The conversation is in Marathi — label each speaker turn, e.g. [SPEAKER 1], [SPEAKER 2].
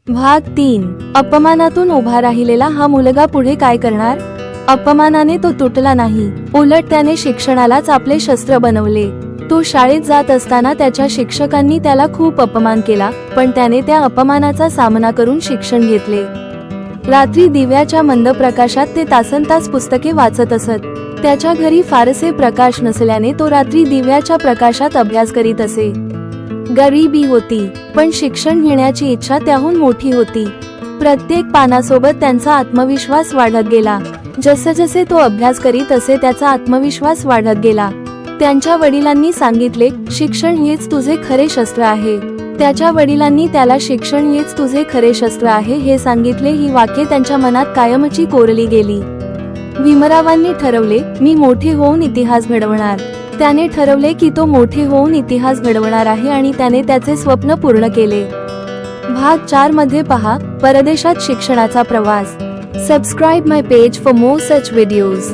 [SPEAKER 1] भाग 3. अपमानातून उभा राहिलेला हा मुलगा पुढे काय करणार? अपमानाने तो तुटला नाही, उलट त्याने शिक्षणालाच आपले शस्त्र बनवले. तो शाळेत जात असताना त्याच्या शिक्षकांनी त्याला खूप अपमान केला, पण त्याने त्या अपमानाचा सामना करून शिक्षण घेतले. रात्री दिव्याच्या मंद प्रकाशात ते तासनतास पुस्तके वाचत असत. त्याच्या घरी फारसे प्रकाश नसल्याने तो रात्री दिव्याच्या प्रकाशात अभ्यास करीत असे. गरिबी होती, पण शिक्षण घेण्याची इच्छा त्याहून मोठी होती. प्रत्येक पानासोबत त्यांचा आत्मविश्वास वाढत गेला. जसजसे तो अभ्यास करीत असे त्याचा आत्मविश्वास वाढत गेला. त्यांच्या वडिलांनी सांगितले, शिक्षण हेच तुझे खरे शस्त्र आहे. त्याच्या वडिलांनी त्याला शिक्षण हेच तुझे खरे शस्त्र आहे हे सांगितले. ही वाक्ये त्यांच्या मनात कायमची कोरली गेली. भीमरावांनी ठरवले, मी मोठे होऊन इतिहास घडवणार. त्याने ठरवले की तो मोठे होऊन इतिहास घडवणार आहे आणि त्याने त्याचे स्वप्न पूर्ण केले. भाग 4 मध्ये पहा, परदेशात शिक्षणाचा प्रवास. Subscribe my page for more such videos.